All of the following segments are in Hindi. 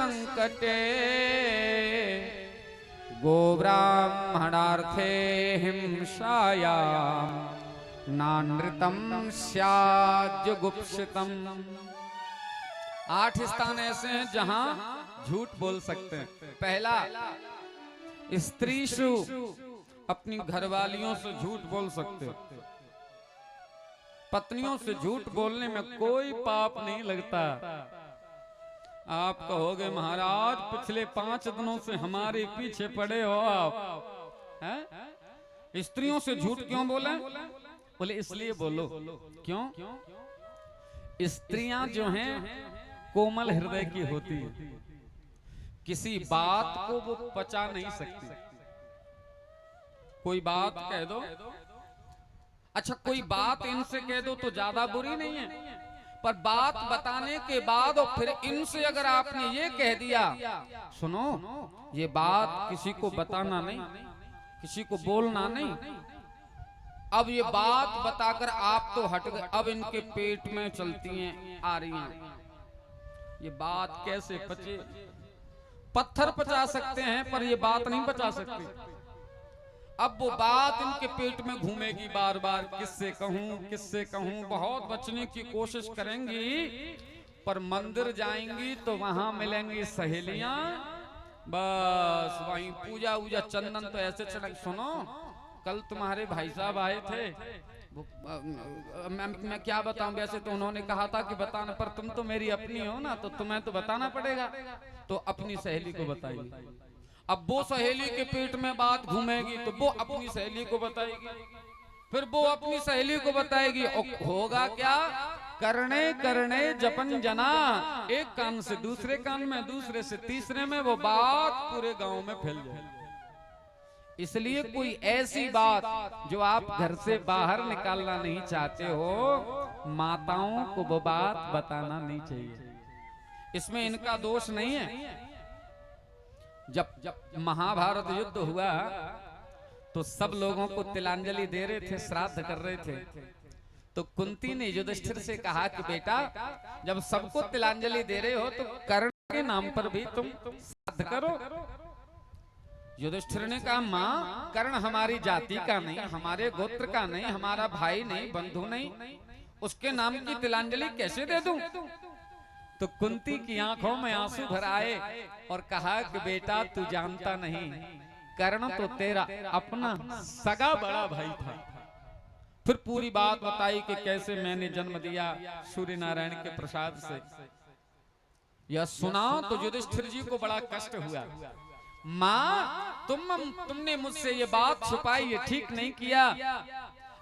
संकटे गोब्राह्मणार्थे हिंसायां नानृतम स्याद्युगुप्सितम। 8 स्थान ऐसे हैं जहां झूठ बोल सकते हैं। पहला, स्त्रीषु, अपनी घरवालियों से झूठ बोल सकते हैं। पत्नियों से झूठ बोलने में कोई पाप नहीं लगता। आप कहोगे महाराज पिछले 5 दिनों से हमारे पीछे पड़े हो आप, हैं? स्त्रियों से झूठ क्यों बोले? बोले इसलिए बोलो। क्यों? स्त्रियां जो हैं कोमल हृदय की होती है, किसी बात को वो पचा नहीं सकती। कोई बात कह दो, अच्छा कोई बात इनसे कह दो तो ज्यादा बुरी नहीं है, पर बात बताने के बाद और फिर इनसे अगर आपने ये कह दिया, सुनो ये बात किसी को बताना नहीं, किसी को बोलना नहीं, अब ये बात बताकर आप तो हट गए, अब इनके पेट में चलती हैं आ रही हैं, ये बात कैसे पचे? पत्थर पचा सकते हैं पर ये बात नहीं पचा सकते। अब वो बात इनके पेट में घूमेगी बार बार, किससे कहूं, बहुत बचने की कोशिश करेंगी, पर मंदिर जाएंगी तो वहां मिलेंगी सहेलियां, बस वहीं पूजा वूजा चंदन तो ऐसे चढ़। सुनो कल तुम्हारे भाई साहब आए थे, मैं क्या बताऊं, वैसे तो उन्होंने कहा था कि बताना, पर तुम तो मेरी अपनी हो ना, तो तुम्हें तो बताना पड़ेगा। तो अपनी सहेली को बताएगी, अब वो सहेली के पेट में बात घूमेगी तो वो अपनी सहेली को बताएगी, फिर वो अपनी सहेली को बताएगी, और होगा क्या? करने करने जपन जना, एक कान से दूसरे कान में, दूसरे से तीसरे में वो बात पूरे गांव में फैल जाएगी। इसलिए कोई ऐसी बात जो आप घर से बाहर निकालना नहीं चाहते हो, माताओं को वो बात बताना नहीं चाहिए। इसमें इनका दोष नहीं है। जब महाभारत युद्ध हुआ तो सब लोगों को तिलांजलि दे रहे थे, श्राद्ध कर रहे थे, तो कुंती ने युधिष्ठिर से कहा कि बेटा जब सबको तिलांजलि दे रहे हो तो कर्ण के नाम पर भी तुम श्राद्ध करो। युधिष्ठिर ने कहा माँ कर्ण हमारी जाति का नहीं, हमारे गोत्र का नहीं, हमारा भाई नहीं, बंधु नहीं, उसके नाम की तिलांजलि कैसे दे दूं? तो कुंती की आंखों में आंसू भर आए और कहा कि बेटा तू जानता नहीं, कर्ण तो तेरा अपना सगा बड़ा भाई था। फिर पूरी बात बताई कि कैसे मैंने जन्म दिया सूर्य नारायण के प्रसाद से। यह सुना तो युधिष्ठिर जी को बड़ा कष्ट हुआ। माँ तुमने मुझसे ये बात छुपाई, ये ठीक नहीं किया।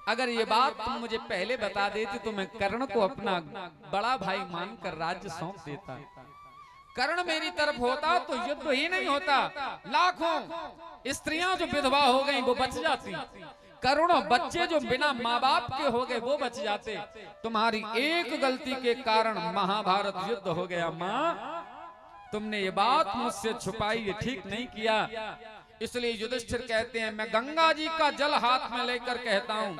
अगर ये बात तुम मुझे पहले बता देती तो मैं कर्ण को अपना बड़ा भाई मानकर राज्य सौंप देता। कर्ण मेरी तरफ होता तो युद्ध ही नहीं होता, लाखों स्त्रियां जो विधवा हो गईं वो बच जाती, करोड़ों बच्चे जो बिना माँ बाप के हो गए वो बच जाते। तुम्हारी एक गलती के कारण महाभारत युद्ध हो गया। माँ तुमने ये बात मुझसे छुपाई, ये ठीक नहीं किया। इसलिए युधिष्ठिर कहते हैं मैं गंगा जी का जल हाथ में लेकर कहता हूं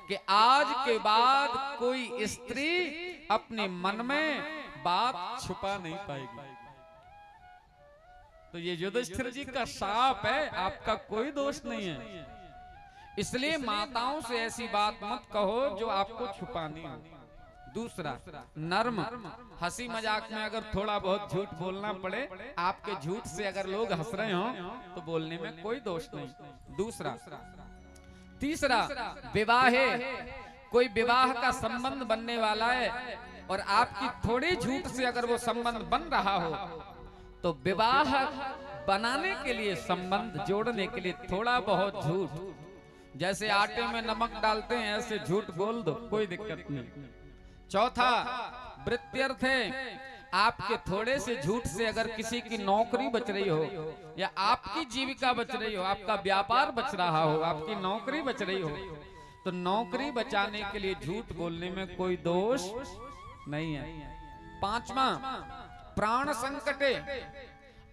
कि आज के बाद कोई स्त्री अपने मन में बात छुपा नहीं पाएगी। तो ये युधिष्ठिर जी का शाप है, आपका कोई दोष नहीं है। इसलिए माताओं से ऐसी बात मत कहो जो आपको छुपानी हो। दूसरा, नर्म, हंसी मजाक में अगर थोड़ा बहुत झूठ बोलना पड़े, आपके झूठ से अगर लोग हंस रहे हो तो बोलने में कोई दोष नहीं। दूसरा, तीसरा, विवाहे, कोई विवाह का संबंध बनने वाला है और आपकी थोड़ी झूठ से अगर वो संबंध बन रहा हो तो विवाह बनाने के लिए, संबंध जोड़ने के लिए थोड़ा बहुत झूठ, जैसे आटे में नमक डालते हैं ऐसे झूठ बोल दो, कोई दिक्कत नहीं। चौथा, वृत्त्यर्थ है, आपके थोड़े से झूठ से अगर किसी की नौकरी बच रही हो या आपकी जीविका बच रही हो, आपका व्यापार बच रहा हो, आपकी नौकरी बच रही हो, तो नौकरी बचाने के लिए झूठ बोलने में कोई दोष नहीं है। पांचवा, प्राण संकटे,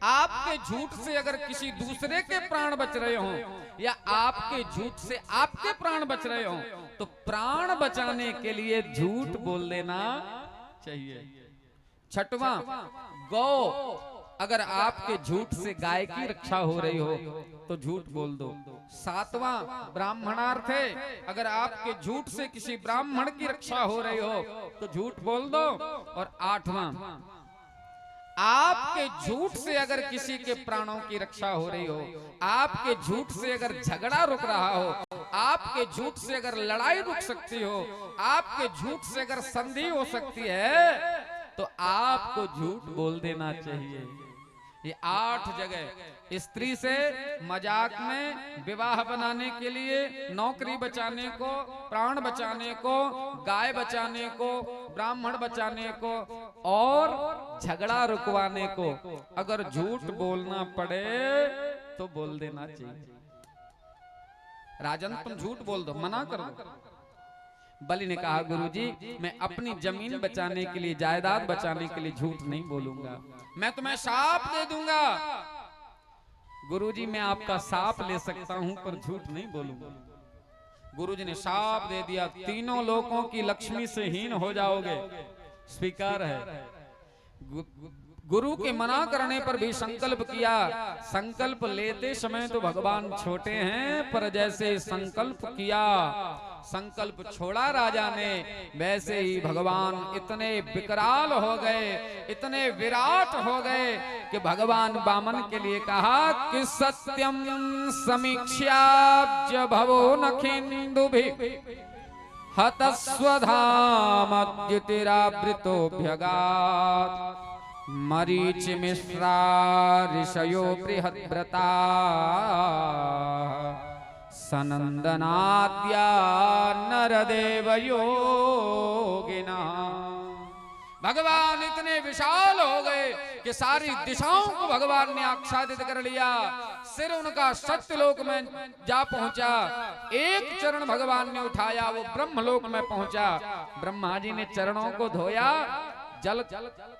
आपके झूठ से अगर किसी दूसरे के प्राण बच रहे हो या आपके झूठ से आपके प्राण बच रहे हो तो प्राण बचाने के लिए झूठ बोल देना चाहिए। छठवां, गौ, अगर आपके झूठ से गाय की रक्षा हो रही हो तो झूठ बोल दो। 7वां ब्राह्मणार्थ है, अगर आपके झूठ से किसी ब्राह्मण की रक्षा हो रही हो तो झूठ बोल दो। और 8वां, आपके झूठ से अगर किसी के प्राणों की रक्षा हो रही हो, आपके झूठ से अगर झगड़ा रुक रहा हो, आपके झूठ से अगर लड़ाई रुक सकती हो, आपके झूठ से अगर संधि हो सकती है, तो आपको झूठ बोल देना चाहिए। ये 8 जगह स्त्री से मजाक में, विवाह बनाने के लिए, नौकरी बचाने को, प्राण बचाने को, गाय बचाने को, ब्राह्मण बचाने को और झगड़ा रुकवाने को अगर झूठ बोलना पड़े तो बोल देना चाहिए। राजन तुम झूठ बोल दो, मना कर दो। बलि ने कहा गुरुजी मैं अपनी जमीन बचाने के लिए, जायदाद बचाने के लिए झूठ नहीं बोलूंगा, मैं तुम्हें शाप दे दूंगा। गुरुजी मैं आपका शाप ले सकता हूं पर झूठ नहीं बोलूंगा। गुरुजी ने शाप दे दिया, तीनों लोगों की लक्ष्मी से हीन हो जाओगे, स्वीकार है। गुरु के मना करने पर भी संकल्प किया। संकल्प लेते समय तो भगवान छोटे हैं, पर जैसे संकल्प किया, संकल्प छोड़ा राजा ने, वैसे ही भगवान इतने विकराल हो गए, इतने विराट हो गए कि भगवान वामन के लिए कहा कि सत्यम समीक्ष्याब्ज भवो नखिंदुभिः हतस्वधामद्युतिरावृतोऽभ्यगात् मरीचि मिश्रा ऋषयो बृहद्व्रता सनंदनाद्या नरदेव योगिना। भगवान इतने विशाल हो गए कि सारी दिशाओं को भगवान ने आच्छादित कर लिया। सिर उनका सत्यलोक में जा पहुंचा, एक चरण भगवान ने उठाया, वो ब्रह्मलोक में पहुंचा। ब्रह्मा जी ने चरणों को धोया, जल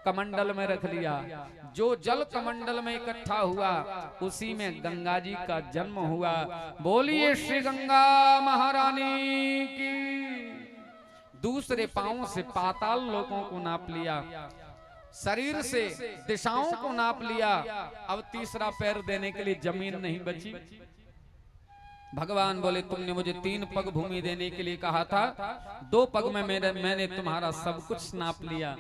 कमंडल में रख लिया। जो जल कमंडल में इकट्ठा हुआ उसी में गंगा जी का जन्म हुआ। बोलिए श्री गंगा महारानी की। दूसरे पांव से पाताल लोकों को नाप लिया, शरीर से दिशाओं को नाप लिया। अब तीसरा पैर देने के लिए जमीन नहीं बची। भगवान बोले तुमने मुझे 3 पग भूमि देने के लिए कहा था, 2 पग में मैंने तुम्हारा सब कुछ नाप लिया।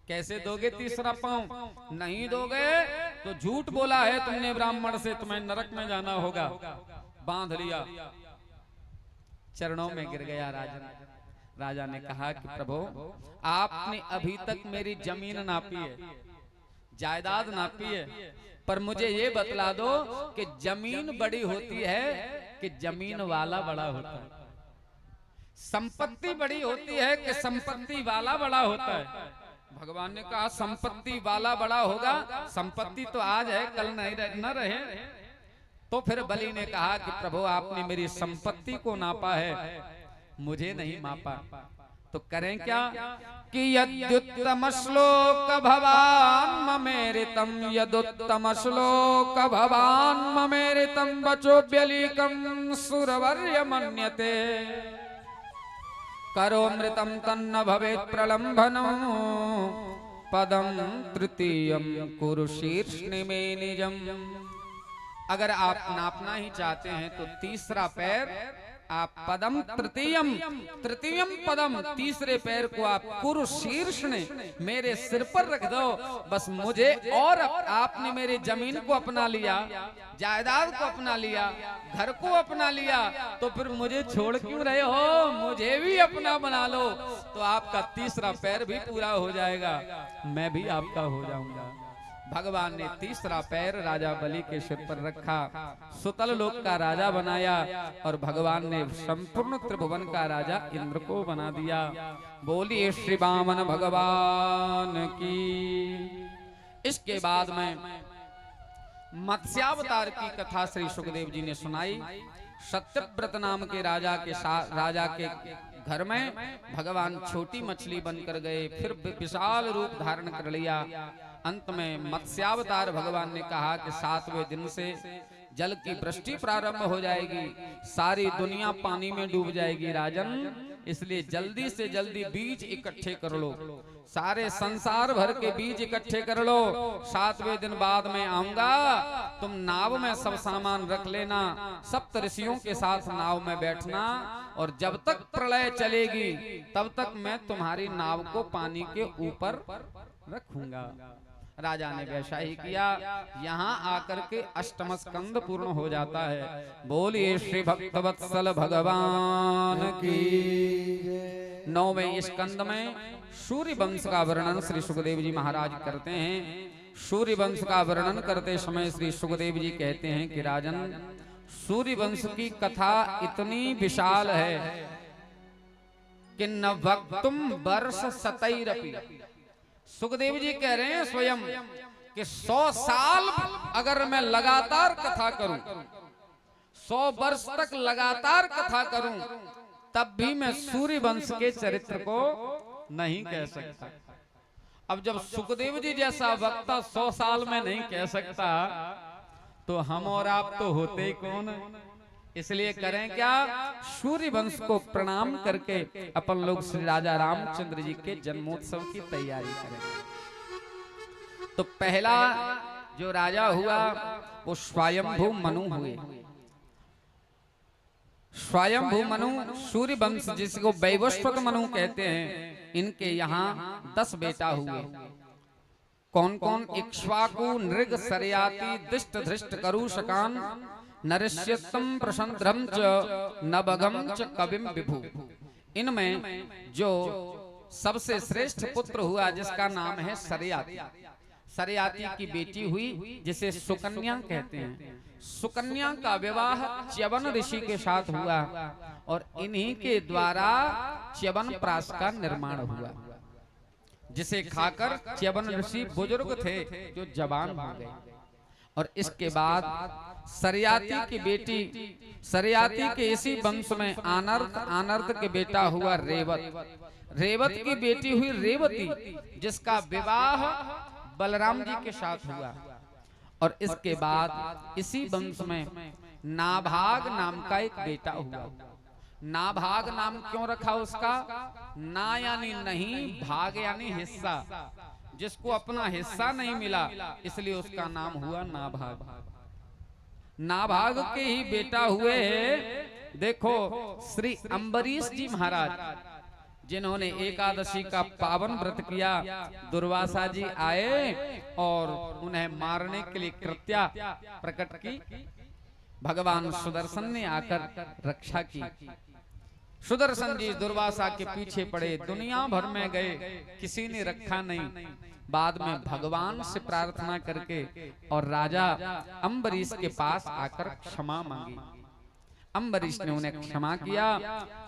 कैसे दोगे तीसरा पांव? नहीं दोगे तो झूठ बोला है तुमने ब्राह्मण से, तुम्हें नरक में जाना होगा। बांध लिया, चरणों में गिर गया राजा। राजा ने कहा कि प्रभु आपने अभी तक मेरी जमीन नापी है, जायदाद नापी है, पर मुझे ये बतला दो कि जमीन बड़ी होती है कि जमीन वाला बड़ा होता है? संपत्ति बड़ी होती है कि संपत्ति वाला बड़ा होता है? भगवान ने कहा संपत्ति वाला बड़ा होगा। संपत्ति तो आज है, कल नहीं न रहे। तो फिर बलि ने कहा कि प्रभु आपने मेरी संपत्ति को नापा है, मुझे नहीं मापा, तो करें क्या? कि यद्युत्तम श्लोक भवान ममेरितम, यदुत्तम श्लोक भवान ममेरितम वचोऽव्यलीकं सुरवर्य मन्यते करोमृतं तन्न भवेत् प्रलम्भनं पदम तृतीयं कुरु शीर्ष्णि मे निजम्। अगर आप नापना ही चाहते हैं तो तीसरा पैर आप पदम तृतीयम, तृतीयम पदम, तीसरे पैर को आप कुरु शीर्ष्णे, मेरे सिर पर रख दो। बस मुझे, और आपने मेरी जमीन को अपना लिया, जायदाद को अपना लिया, घर को अपना लिया, तो फिर मुझे छोड़ क्यों रहे हो? मुझे भी अपना बना लो, तो आपका तीसरा पैर भी पूरा हो जाएगा, मैं भी आपका हो जाऊंगा। भगवान ने तीसरा पैर राजा बलि के सिर पर रखा, सुतल लोक का राजा बनाया, और भगवान ने संपूर्ण त्रिभुवन का राजा इंद्र को बना दिया। बोलिए श्री वामन भगवान की। इसके बाद में मत्स्यावतार की कथा श्री सुखदेव जी ने सुनाई। सत्यव्रत नाम के राजा के घर में भगवान छोटी मछली बनकर गए, फिर विशाल रूप धारण कर लिया। अंत में मत्स्यावतार भगवान ने कहा कि 7वें दिन से जल की वृष्टि प्रारंभ हो जाएगी, सारी दुनिया पानी में डूब जाएगी। राजन इसलिए जल्दी से जल्दी बीज इकट्ठे कर लो, सारे संसार भर के बीज इकट्ठे कर लो। 7वें दिन बाद में आऊंगा, तुम नाव में सब सामान रख लेना, सप्त ऋषियों के साथ नाव में बैठना, और जब तक प्रलय चलेगी तब तक मैं तुम्हारी नाव को पानी के ऊपर रखूंगा। राजा ने वैसा ही किया। यहाँ आकर के 8वां स्कंद पूर्ण हो जाता है। बोलिए श्री भक्तवत्सल भगवान की। 9वें स्कंद में सूर्य वंश का वर्णन श्री सुखदेव जी महाराज करते हैं। सूर्य वंश का वर्णन करते समय श्री सुखदेव जी कहते हैं कि राजन, सूर्य वंश की कथा इतनी विशाल है कि न वक्तुम वर्ष सतैरपि। सुखदेव जी कह रहे हैं स्वयं कि 100 साल अगर मैं लगातार कथा करूं, 100 वर्ष तक लगातार कथा करूं, तब भी मैं सूर्य वंश के चरित्र को नहीं कह सकता। अब जब सुखदेव जी जैसा वक्ता 100 साल में नहीं कह सकता, तो हम और आप तो होते ही कौन। इसलिए करें क्या, सूर्य वंश को प्रणाम करके अपन लोग श्री राजा रामचंद्र जी के जन्मोत्सव की तैयारी करें। तो पहला जो राजा हुआ वो स्वयंभू मनु हुए। स्वयंभू मनु सूर्य वंश जिसको वैवस्वत मनु कहते हैं, इनके यहाँ 10 बेटा हुए। कौन कौन? इक्ष्वाकु, नृग, सरयाति, दिष्ट, धृष्ट, करूषकान, नरस्यत्तम, प्रसंद्रम च, नबगम च, कविम विभु। इनमें जो सबसे श्रेष्ठ पुत्र हुआ जिसका नाम है सरयाति। सरयाति की बेटी हुई जिसे सुकन्या कहते हैं। सुकन्या का विवाह च्यवन ऋषि के साथ हुआ और इन्हीं के द्वारा च्यवन प्रास का निर्माण हुआ, जिसे खाकर च्यवन ऋषि बुजुर्ग थे जो जवान हो गए। और इसके बाद सरयाति की बेटी, सरयाति के इसी वंश में आनर्त, आनर्त के बेटा हुआ रेवत। रेवत की बेटी हुई रेवती, जिसका विवाह बलराम जी के साथ हुआ। और इसके बाद इसी वंश में नाभाग नाम का एक बेटा हुआ। नाभाग नाम क्यों रखा उसका? ना यानी नहीं, भाग यानी हिस्सा, जिसको अपना हिस्सा नहीं मिला, इसलिए उसका नाम हुआ नाभाग। नाभाग के ही बेटा हुए हैं देखो श्री अम्बरीश जी महाराज, जिन्होंने एकादशी का पावन व्रत किया। दुर्वासा जी आए और उन्हें मारने के लिए कृत्या प्रकट की। भगवान सुदर्शन ने आकर रक्षा की। सुदर्शन जी दुर्वासा के पीछे पड़े, दुनिया भर में गए, किसी ने रखा नहीं। बाद में भगवान से प्रार्थना करके और राजा अम्बरीश के पास आकर क्षमा मांगी। अम्बरीश ने उन्हें क्षमा किया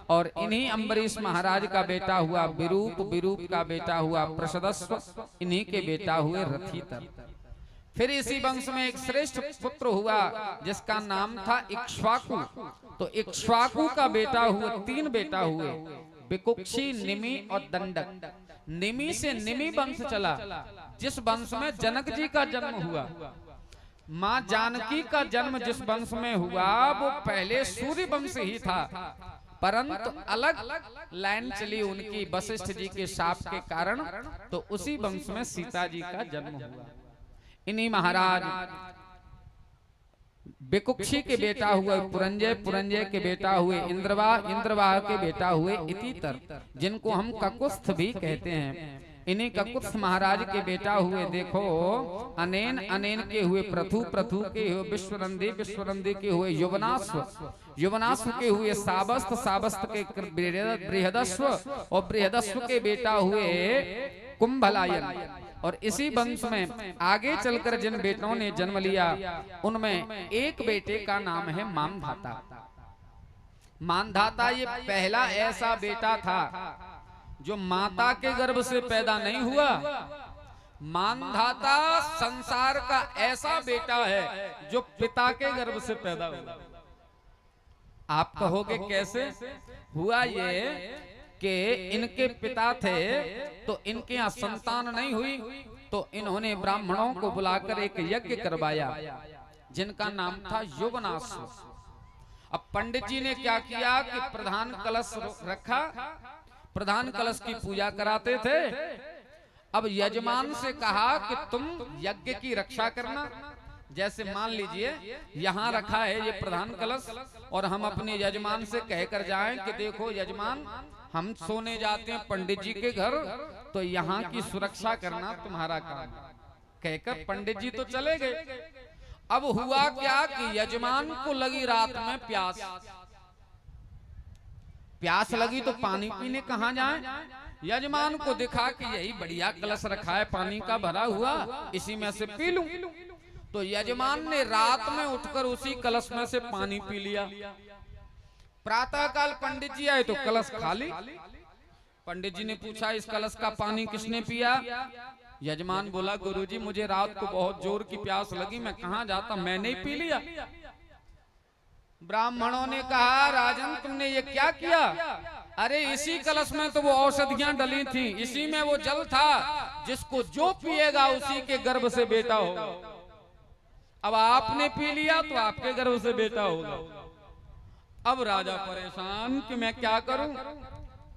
और इन्हीं अम्बरीश महाराज का बेटा हुआ विरूप, विरूप का बेटा हुआ प्रसदस्व, इन्हीं के बेटा हुए रथितर। फिर इसी वंश में एक श्रेष्ठ पुत्र हुआ जिसका नाम था इक्ष्वाकु। तो इक्ष्वाकु का बेटा हुआ, 3 बेटा हुए, विकुक्षी, निमि और दंडक। निमि से निमि वंश चला, जिस वंश में जनक जी का जन्म हुआ। माँ जानकी का जन्म जिस वंश में हुआ वो पहले सूर्य वंश ही था, परंतु अलग लाइन चली उनकी वशिष्ठ जी के शाप के कारण, तो उसी वंश में सीता जी का जन्म हुआ। इन्हीं महाराज विकुक्षी के बेटा हुए पुरंजय, पुरंजय के बेटा हुए इंद्रवाह, इंद्रवाह के बेटा हुए इतितर, जिनको हम ककुस्थ भी कहते हैं। इन्हीं ककुस्थ महाराज के बेटा हुए देखो अनेन, अनेन के हुए पृथु, पृथु के हुए विश्वनंदी, विश्वनंदी के हुए युवनाश्व, युवनाश्व के हुए साबस्त, साबस्त के बृहदस्व और बृहदस्व के बेटा हुए कुंभलायन। और इसी वंश में आगे चलकर जिन बेटों ने जन्म लिया उनमें एक बेटे का नाम है मानधाता। मानधाता ये पहला ऐसा बेटा था जो माता के गर्भ से पैदा नहीं हुआ। मानधाता संसार का ऐसा बेटा है जो पिता के गर्भ से पैदा हुआ। आप कहोगे कैसे हुआ? ये कि इनके पिता थे तो इनके यहाँ संतान नहीं हुई, तो इन्होंने ब्राह्मणों को बुलाकर एक यज्ञ करवाया जिनका नाम था युवनाश्व। अब पंडित जी ने क्या किया कि प्रधान कलश रखा, प्रधान कलश की पूजा कराते थे। अब यजमान से कहा कि तुम यज्ञ की रक्षा करना। जैसे मान लीजिए यहाँ रखा है ये प्रधान कलश, और हम अपने यजमान से कहकर जाएं कि देखो यजमान, हम सोने जाते हैं पंडित जी के घर, तो यहाँ की सुरक्षा करना तुम्हारा काम। कहकर पंडित जी तो चले गए। अब हुआ क्या कि यजमान को लगी रात में प्यास, प्यास लगी तो पानी पीने कहाँ जाएं? यजमान को दिखा कि यही बढ़िया कलश रखा है पानी का भरा हुआ, इसी में से पी लूं। तो यजमान ने रात में उठकर उसी कलश में से पानी पी लिया। प्रातः काल पंडित जी आए तो कलश खाली। पंडित जी ने पूछा इस कलश का पानी किसने पिया? यजमान बोला गुरुजी मुझे रात को बहुत जोर की प्यास लगी, मैं कहाँ जाता, मैंने ही पी लिया। ब्राह्मणों ने कहा राजन तुमने ये क्या किया? अरे इसी कलश में तो वो औषधियां डली थी, इसी में वो जल था, जिसको जो पिएगा उसी के गर्भ से बेटा होगा। अब आपने पी लिया तो आपके गर्भ से बेटा होगा। अब राजा परेशान कि मैं क्या करूं,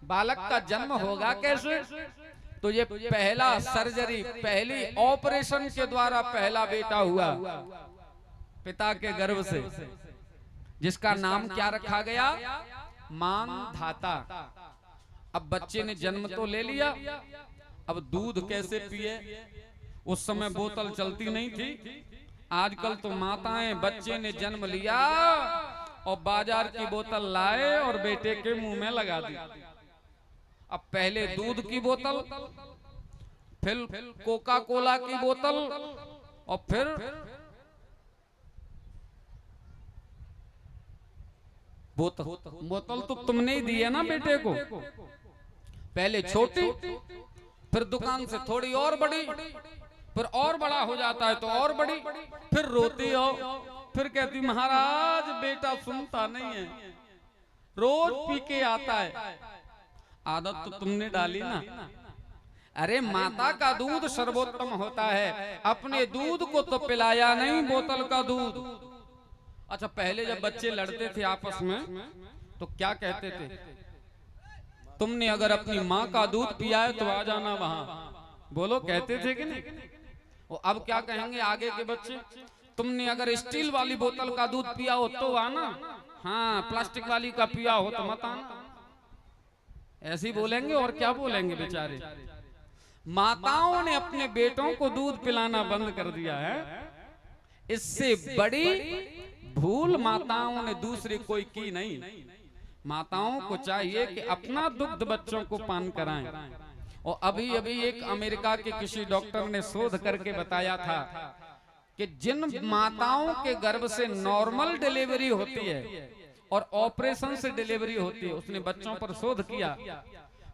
बालक का जन्म होगा कैसे? तो ये पहला सर्जरी, पहली ऑपरेशन के द्वारा पहला बेटा हुआ पिता के गर्भ से, जिसका नाम क्या रखा गया? मानधाता। अब बच्चे ने जन्म तो ले लिया, अब दूध कैसे पिए? उस समय बोतल चलती नहीं थी। आजकल तो माताएं बच्चे ने जन्म लिया और बाजार की बोतल लाए और बेटे के मुंह में लगा दी। अब पहले दूध की बोतल, फिर कोका कोला की बोतल, और फिर बोतल तो तुमने ही दी है ना बेटे को। पहले छोटी, फिर दुकान से थोड़ी और बड़ी, फिर और बड़ा हो जाता है तो और बड़ी, फिर रोती हो, फिर कहती महाराज बेटा सुनता नहीं है, रोज पी के आता है। आदत तो तुमने डाली ना। अरे माता का दूध सर्वोत्तम होता है, अपने दूध को तो पिलाया नहीं, बोतल का दूध। अच्छा पहले जब बच्चे लड़ते थे आपस में तो क्या कहते थे? तुमने अगर अपनी माँ का दूध पिया है तो आ जाना वहां, बोलो कहते थे कि नहीं? वो अब क्या कहेंगे आगे के बच्चे? तुमने अगर स्टील वाली बोतल का दूध पिया हो तो आना, हाँ प्लास्टिक वाली का पिया हो तो मत आना। ऐसे ही बोलेंगे और क्या बोलेंगे बेचारे। माताओं ने अपने बेटों को दूध पिलाना बंद कर दिया है। इससे बड़ी भूल माताओं ने दूसरी कोई की नहीं। माताओं को चाहिए कि अपना दुग्ध बच्चों को पान कराएं। और अभी अभी एक अमेरिका के किसी डॉक्टर ने शोध करके बताया था कि जिन माताओं के गर्भ से नॉर्मल डिलीवरी होती है और ऑपरेशन से डिलीवरी होती है, उसने बच्चों पर शोध किया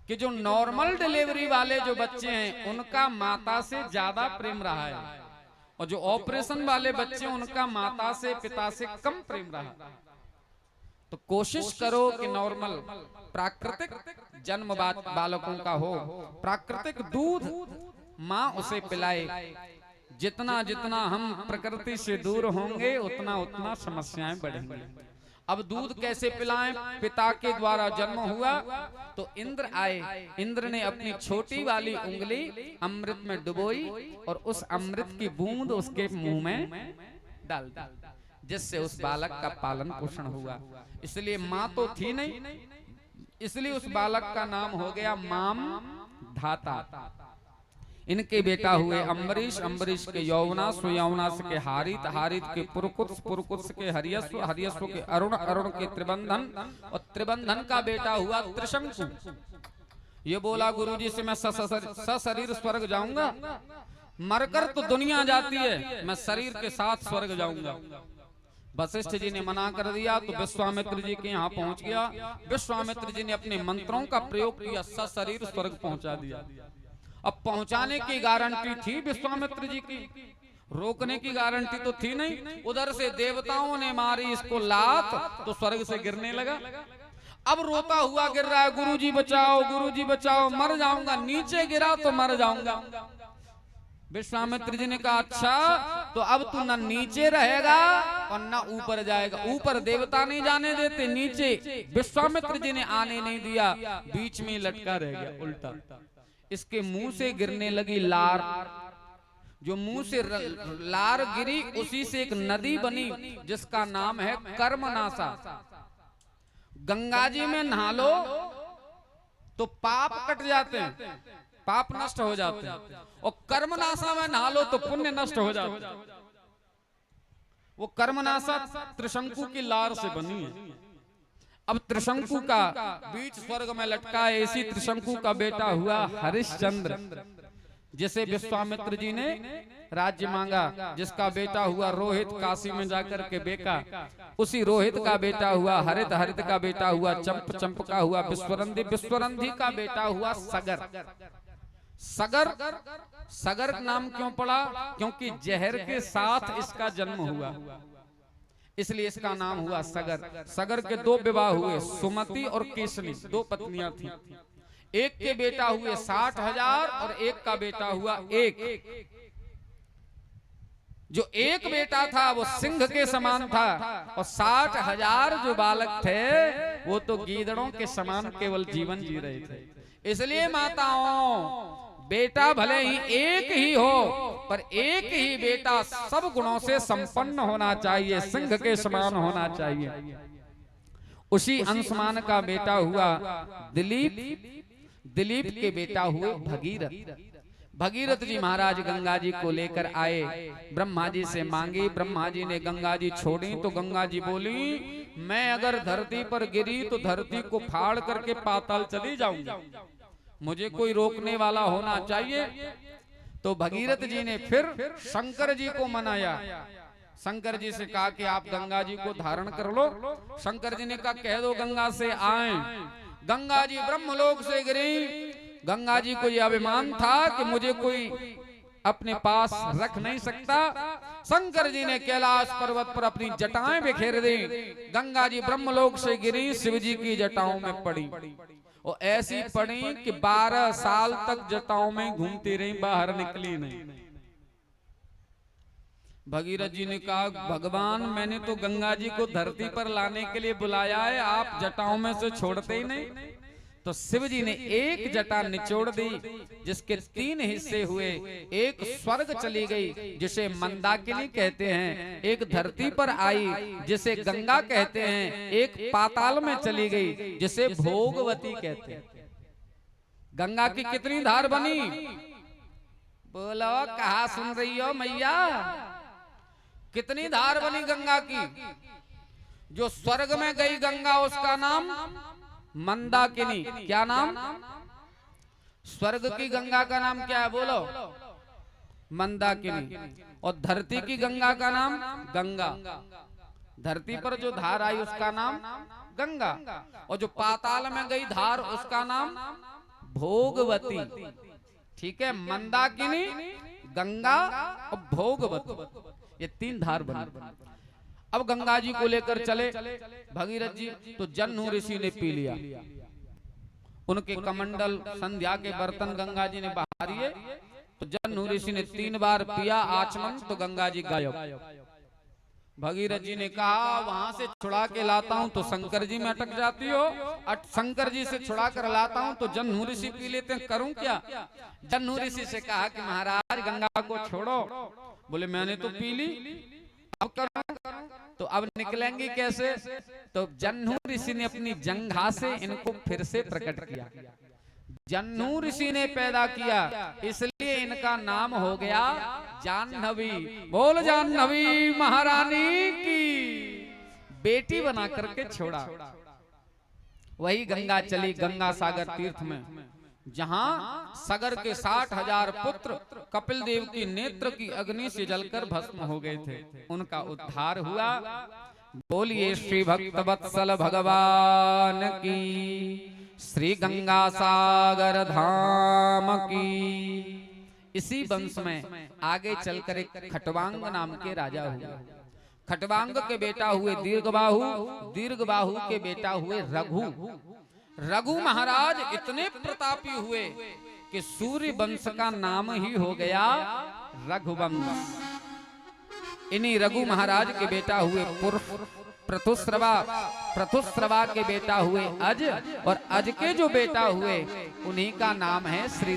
कि जो नॉर्मल डिलीवरी वाले जो बच्चे हैं उनका माता से ज्यादा प्रेम रहा है, और जो ऑपरेशन वाले बच्चे उनका माता से पिता से कम प्रेम रहा। तो कोशिश करो कि नॉर्मल प्राकृतिक जन्म बालकों का हो, प्राकृतिक दूध माँ उसे पिलाए। जितना जितना हम प्रकृति से दूर होंगे उतना उतना समस्याएं बढ़ेंगी। अब दूध कैसे पिलाएं? पिता के द्वारा जन्म हुआ तो इंद्र आए, इंद्र ने अपनी छोटी वाली उंगली अमृत में डुबोई और उस अमृत की बूंद उसके मुंह में डाल दी, जिससे उस बालक का पालन पोषण हुआ। इसलिए माँ तो थी नहीं, इसलिए उस बालक का नाम हो गया माम धाता। इनके बेटा हुए अम्बरीश, अम्बरीश के यौवनास, यौवनास के हारित, हारित के पुरकुत्स, पुरकुत्स के हरियस्व, हरियस्व के अरुण, अरुण के त्रिबंधन, और त्रिबंधन का बेटा हुआ त्रिशंकु। ये बोला गुरुजी से मैं सशरीर स्वर्ग जाऊंगा, मरकर तो दुनिया जाती है, मैं शरीर के साथ स्वर्ग जाऊंगा। वशिष्ठ जी ने मना कर दिया तो विश्वामित्र जी के यहाँ पहुंच गया। विश्वामित्र जी ने अपने मंत्रों का प्रयोग किया, सशरीर स्वर्ग पहुंचा दिया। अब पहुंचाने की गारंटी थी विश्वामित्र जी की, रोकने की गारंटी तो थी नहीं। उधर से देवताओं ने मारी इसको लात तो स्वर्ग से गिरने लगा। अब रोता हुआ गिर रहा है, गुरुजी बचाओ, गुरुजी बचाओ, मर जाऊंगा। नीचे गिरा तो मर जाऊंगा। विश्वामित्र जी ने कहा अच्छा तो अब तू न नीचे रहेगा और न ऊपर जाएगा। ऊपर देवता नहीं जाने देते, नीचे विश्वामित्र जी ने आने नहीं दिया, बीच में लटका रह गया उल्टा। इसके मुंह से गिरने लगी लार, जो मुंह से लार गिरी उसी से एक नदी बनी जिसका नाम है कर्मनासा। गंगा जी में नहा लो तो पाप कट जाते हैं, पाप नष्ट हो जाते हैं, और कर्मनासा में नहा लो तो पुण्य नष्ट हो जाते हैं। वो कर्मनासा त्रिशंकु की लार से बनी है। अब त्रिशंकु का बीच स्वर्ग में लटका है। इसी त्रिशंकु का बेटा हुआ हरिश्चंद्र, जिसे विश्वामित्र जी ने राज्य मांगा, जिसका बेटा हुआ रोहित, काशी में जाकर के बेका। उसी रोहित का बेटा हुआ हरित, हरित का बेटा हुआ चंप, चंप का हुआ विश्वरंधी, विश्वरंधी का बेटा हुआ सगर। सगर सगर नाम क्यों पड़ा? क्योंकि जहर के साथ इसका जन्म हुआ, इसलिए इसका नाम हुआ सगर। सगर के दो विवाह हुए, सुमति और केसनी, दो पत्नियां थीं। एक के बेटा हुए 60,000 और एक का बेटा हुआ एक। जो एक बेटा था वो सिंह के समान था, और 60,000 जो बालक थे वो तो गीदड़ों के समान केवल जीवन जी रहे थे। इसलिए माताओं, बेटा भले ही एक ही हो, पर एक ही बेटा सब गुणों से संपन्न होना चाहिए, सिंह के समान होना चाहिए। उसी अंशमान का बेटा हुआ दिलीप, दिलीप के बेटा हुए भगीरथ। भगीरथ जी महाराज गंगा जी को लेकर आए, ब्रह्मा जी से मांगी। ब्रह्मा जी ने गंगा जी छोड़ी तो गंगा जी बोली, मैं अगर धरती पर गिरी तो धरती को फाड़ करके पाताल चली जाऊंगी, मुझे कोई रोकने वाला होना चाहिए। तो भगीरथ जी ने फिर शंकर जी को मनाया। शंकर जी से कहा कि आप गंगा जी को धारण कर लो। शंकर जी ने कहा कह दो गंगा से आए। गंगा जी ब्रह्मलोक से गिरी। गंगा जी को यह अभिमान था कि मुझे कोई अपने पास रख नहीं सकता। शंकर जी ने कैलाश पर्वत पर अपनी जटाएं बिखेर दी। गंगा जी ब्रह्मलोक से गिरी, शिव जी की जटाओं में पड़ी, और ऐसी पड़ी कि 12 साल तक जटाओं में घूमती रही, बाहर निकली नहीं। भगीरथ जी ने कहा भगवान, मैंने तो गंगा जी को धरती पर लाने के लिए बुलाया है, आप जटाओं में से छोड़ते ही नहीं। तो शिव जी ने एक जटा निचोड़ दी, जिसके 3 हिस्से हुए। एक स्वर्ग चली गई, जिसे मंदाकिनी कहते हैं। एक धरती पर आई, जिसे गंगा कहते हैं। एक पाताल में चली गई, जिसे भोगवती कहते हैं। गंगा की कितनी धार बनी? बोलो, कहा सुन रही हो मैया? कितनी धार बनी गंगा की? जो स्वर्ग में गई गंगा, उसका नाम मंदाकिनी। क्या नाम? स्वर्ग की गंगा का नाम क्या है? बोलो। मंदाकिनी। और धरती की गंगा का नाम गंगा। धरती पर जो धार आई उसका नाम गंगा, और जो पाताल में गई धार उसका नाम भोगवती। ठीक है, मंदाकिनी, गंगा और भोगवती, ये 3 धार बनी। अब गंगा जी को लेकर चले भगीरथ जी, तो जन्नू ऋषि ने पी लिया। उनके कमंडल, संध्या के बर्तन गंगा जी ने बहारिए। तो जन्नू ऋषि ने 3 बार पिया आचमन, तो गंगा जी गायब। भगीरथ जी ने कहा वहां से छुड़ा के लाता हूं तो शंकर जी में अटक जाती हो, शंकर जी से छुड़ा कर लाता हूं तो जन्नू ऋषि पी लेते हैं, करूं क्या? जन्नू ऋषि से कहा कि महाराज गंगा को छोड़ो। बोले मैंने तो पी ली, अब करूं? तो अब निकलेंगे कैसे? तो जन्नू ऋषि ने अपनी जंघा से इनको फिर से प्रकट किया। जन्नू ऋषि ने पैदा किया, इसलिए इनका नाम हो गया जाह्नवी। बोल जाह्नवी महारानी की। बेटी बना करके छोड़ा। वही गंगा चली गंगा सागर तीर्थ में, जहां सगर के 60,000 पुत्र कपिल देव की नेत्र की अग्नि से जलकर भस्म हो गए थे, उनका उद्धार हुआ। बोलिए श्री भक्त वत्सल भगवान की, श्री गंगा सागर धाम की। इसी वंश में आगे चलकर एक खटवांग नाम के राजा हुए। खटवांग के बेटा हुए दीर्घबाहु, दीर्घबाहु के बेटा हुए रघु। रघु महाराज इतने प्रतापी हुए कि सूर्य वंश का नाम ही हो गया रघुवंश। इन्हीं रघु महाराज के बेटा हुए प्रथुश्रवा के बेटा हुए अज, और अज के जो बेटा हुए उन्हीं का नाम है श्री